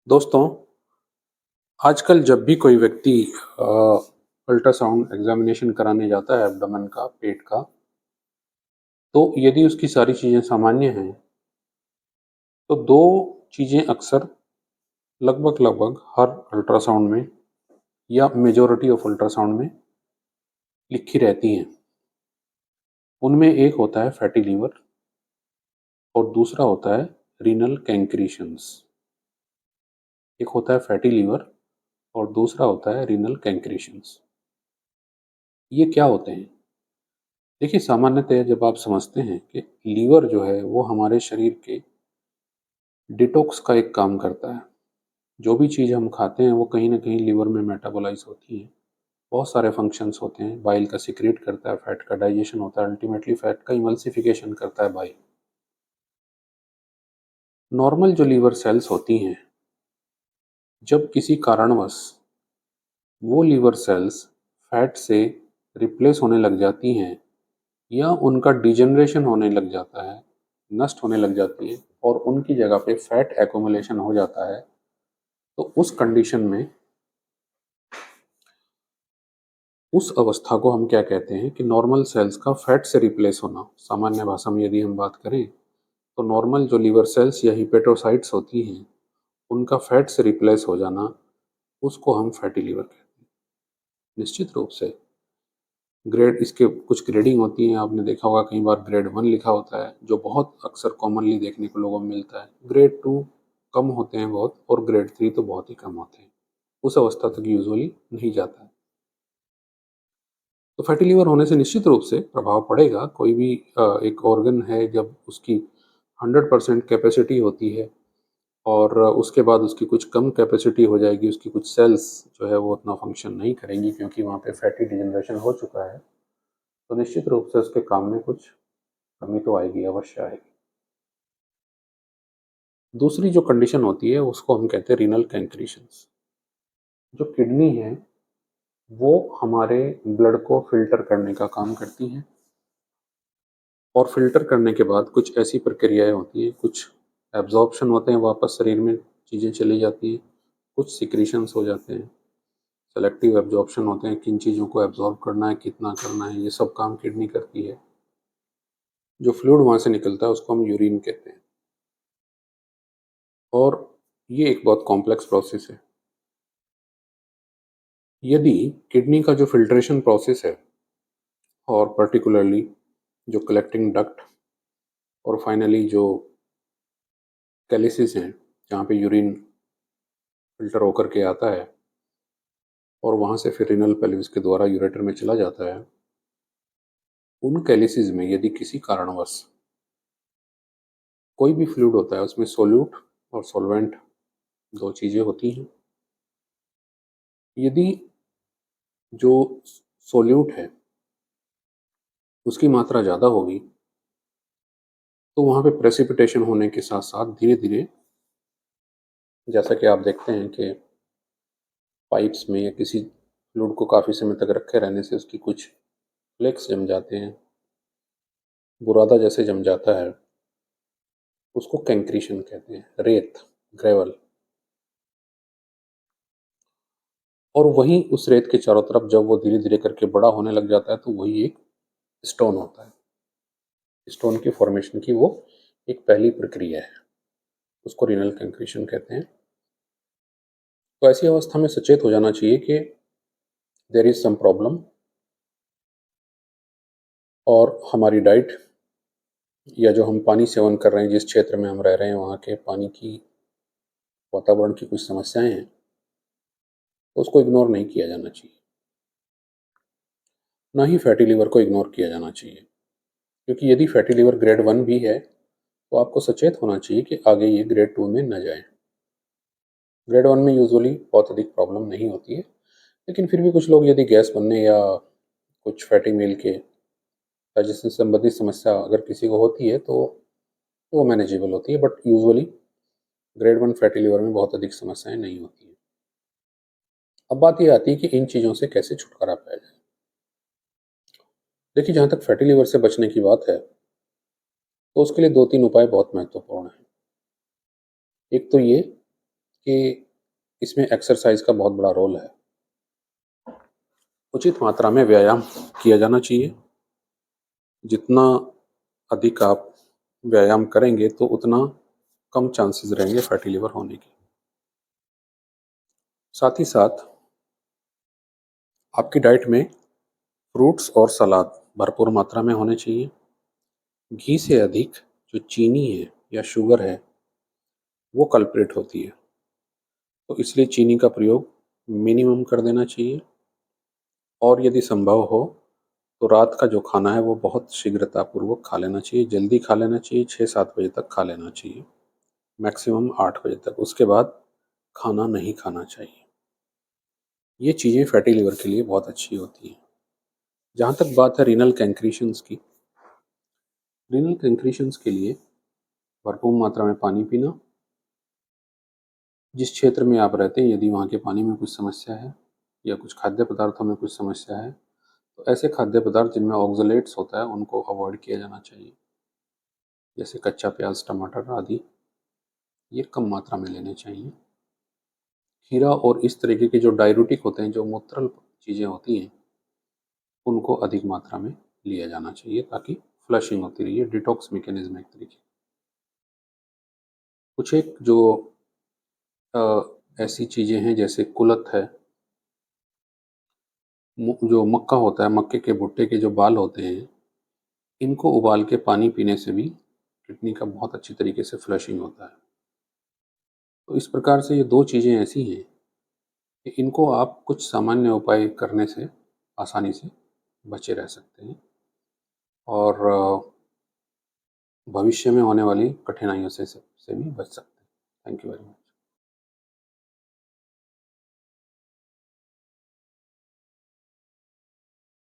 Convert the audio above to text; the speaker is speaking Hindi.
दोस्तों, आजकल जब भी कोई व्यक्ति अल्ट्रासाउंड एग्जामिनेशन कराने जाता है एब्डोमेन का, पेट का, तो यदि उसकी सारी चीज़ें सामान्य हैं, तो 2 चीज़ें अक्सर लगभग-लगभग हर अल्ट्रासाउंड में या मेजॉरिटी ऑफ अल्ट्रासाउंड में लिखी रहती हैं। उनमें एक होता है फैटी लीवर और दूसरा होता है रीनल कैंक्रीशंस। एक होता है फैटी लीवर और दूसरा होता है रीनल कैंक्रीशंस। ये क्या होते हैं? देखिए, सामान्यतः जब आप समझते हैं कि लीवर जो है वो हमारे शरीर के डिटॉक्स का एक काम करता है। जो भी चीज़ हम खाते हैं वो कहीं न कहीं लीवर में मेटाबोलाइज़ होती है। बहुत सारे फंक्शंस होते हैं, बाइल का सीक्रेट करता है, फैट का डाइजेशन होता है, अल्टीमेटली फैट का इमल्सिफिकेशन करता है बाइल। नॉर्मल जो लीवर सेल्स होती हैं, जब किसी कारणवश वो लीवर सेल्स फैट से रिप्लेस होने लग जाती हैं या उनका डिजेनरेशन होने लग जाता है, नष्ट होने लग जाती है और उनकी जगह पे फैट एक्युमुलेशन हो जाता है, तो उस कंडीशन में उस अवस्था को हम क्या कहते हैं कि नॉर्मल सेल्स का फैट से रिप्लेस होना। सामान्य भाषा में यदि हम बात करें, तो नॉर्मल जो लीवर सेल्स या हिपेटोसाइट्स होती हैं, उनका फैट से रिप्लेस हो जाना, उसको हम फैटी लीवर कहते हैं। निश्चित रूप से ग्रेड इसके कुछ ग्रेडिंग होती हैं, आपने देखा होगा कई बार ग्रेड 1 लिखा होता है, जो बहुत अक्सर कॉमनली देखने को लोगों में मिलता है। ग्रेड 2 कम होते हैं बहुत और ग्रेड 3 तो बहुत ही कम होते हैं। उस अवस्था तक यूजुअली नहीं जाता है। तो फैटी लीवर होने से निश्चित रूप से प्रभाव पड़ेगा। कोई भी एक ऑर्गन है, जब उसकी 100% कैपेसिटी होती है और उसके बाद उसकी कुछ कम कैपेसिटी हो जाएगी, उसकी कुछ सेल्स जो है वो उतना फंक्शन नहीं करेंगी क्योंकि वहाँ पे फैटी डिजनरेशन हो चुका है, तो निश्चित रूप से उसके काम में कुछ कमी तो आएगी, अवश्य आएगी। दूसरी जो कंडीशन होती है उसको हम कहते हैं रीनल कैंक्रीशंस। जो किडनी है वो हमारे ब्लड को फिल्टर करने का काम करती है और फ़िल्टर करने के बाद कुछ ऐसी प्रक्रियाएँ होती हैं, कुछ एब्ज़ॉर्प्शन होते हैं, वापस शरीर में चीज़ें चली जाती हैं, कुछ सिक्रीशंस हो जाते हैं, सेलेक्टिव एब्ज़ॉर्प्शन होते हैं, किन चीज़ों को एब्ज़ॉर्ब करना है, कितना करना है, ये सब काम किडनी करती है। जो फ्लूइड वहाँ से निकलता है उसको हम यूरिन कहते हैं और ये एक बहुत कॉम्प्लेक्स प्रोसेस है। यदि किडनी का जो फ़िल्ट्रेशन प्रोसेस है और पर्टिकुलरली जो कलेक्टिंग डक्ट और फाइनली जो कैलिसिस हैं, जहाँ पे यूरिन फ़िल्टर होकर के आता है और वहाँ से फिर रीनल पेल्विस के द्वारा यूरेटर में चला जाता है। उन कैलिसिस में यदि किसी कारणवश कोई भी फ्लूइड होता है, उसमें सोल्यूट और सॉल्वेंट 2 चीज़ें होती हैं। यदि जो सोल्यूट है उसकी मात्रा ज़्यादा होगी, तो वहाँ पे प्रेसिपिटेशन होने के साथ-साथ धीरे-धीरे, जैसा कि आप देखते हैं कि पाइप्स में या किसी फ्लूइड को काफ़ी समय तक रखे रहने से उसकी कुछ फ्लेक्स जम जाते हैं, बुरादा जैसे जम जाता है, उसको कैंक्रीशन कहते हैं, रेत, ग्रेवल। और वहीं उस रेत के चारों तरफ जब वो धीरे-धीरे करके बड़ा होने लग जाता है, तो वही एक स्टोन होता है। स्टोन की फॉर्मेशन की वो एक पहली प्रक्रिया है, उसको रीनल कैंक्रीशन कहते हैं। तो ऐसी अवस्था में सचेत हो जाना चाहिए कि देयर इज़ सम प्रॉब्लम और हमारी डाइट या जो हम पानी सेवन कर रहे हैं, जिस क्षेत्र में हम रह रहे हैं, वहाँ के पानी की, वातावरण की कुछ समस्याएँ हैं, तो उसको इग्नोर नहीं किया जाना चाहिए। ना ही फैटी लिवर को इग्नोर किया जाना चाहिए, क्योंकि यदि फैटी लिवर ग्रेड 1 भी है, तो आपको सचेत होना चाहिए कि आगे ये ग्रेड 2 में ना जाए। ग्रेड 1 में यूजुअली बहुत अधिक प्रॉब्लम नहीं होती है, लेकिन फिर भी कुछ लोग यदि गैस बनने या कुछ फैटी मील के डाइजेशन से संबंधित समस्या अगर किसी को होती है, तो वो मैनेजेबल होती है, but usually grade 1 fatty liver में बहुत अधिक समस्याएँ नहीं होती हैं। अब बात ये आती है कि इन चीज़ों से कैसे छुटकारा पाया जाए? देखिए, जहाँ तक फैटी लिवर से बचने की बात है, तो उसके लिए 2-3 उपाय बहुत महत्वपूर्ण हैं। एक तो ये कि इसमें एक्सरसाइज का बहुत बड़ा रोल है। उचित मात्रा में व्यायाम किया जाना चाहिए। जितना अधिक आप व्यायाम करेंगे तो उतना कम चांसेस रहेंगे फैटी लिवर होने के। साथ ही साथ आपकी डाइट में फ्रूट्स और सलाद भरपूर मात्रा में होने चाहिए। घी से अधिक जो चीनी है या शुगर है वो कल्प्रिट होती है, तो इसलिए चीनी का प्रयोग मिनिमम कर देना चाहिए। और यदि संभव हो तो रात का जो खाना है वो बहुत शीघ्रतापूर्वक खा लेना चाहिए, जल्दी खा लेना चाहिए, 6-7 बजे तक खा लेना चाहिए, मैक्सिमम 8 बजे तक। उसके बाद खाना नहीं खाना चाहिए। ये चीज़ें फैटी लिवर के लिए बहुत अच्छी होती हैं। जहाँ तक बात है रीनल कैंक्रीशंस की, रीनल कैंक्रीशंस के लिए भरपूर मात्रा में पानी पीना। जिस क्षेत्र में आप रहते हैं यदि वहाँ के पानी में कुछ समस्या है या कुछ खाद्य पदार्थों में कुछ समस्या है, तो ऐसे खाद्य पदार्थ जिनमें ऑक्सलेट्स होता है उनको अवॉइड किया जाना चाहिए, जैसे कच्चा प्याज, टमाटर आदि, ये कम मात्रा में लेने चाहिए। खीरा और इस तरीके के जो डाययूरेटिक होते हैं, जो मूत्रल चीज़ें होती हैं, उनको अधिक मात्रा में लिया जाना चाहिए ताकि फ्लशिंग होती रही है, डिटॉक्स मैकेनिज्म एक तरीके। कुछ एक जो ऐसी चीज़ें हैं जैसे कुलथ है, जो मक्का होता है, मक्के के भुट्टे के जो बाल होते हैं, इनको उबाल के पानी पीने से भी किडनी का बहुत अच्छी तरीके से फ्लशिंग होता है। तो इस प्रकार से ये 2 चीज़ें ऐसी हैं कि इनको आप कुछ सामान्य उपाय करने से आसानी से बचे रह सकते हैं और भविष्य में होने वाली कठिनाइयों से भी बच सकते हैं। Thank you very much.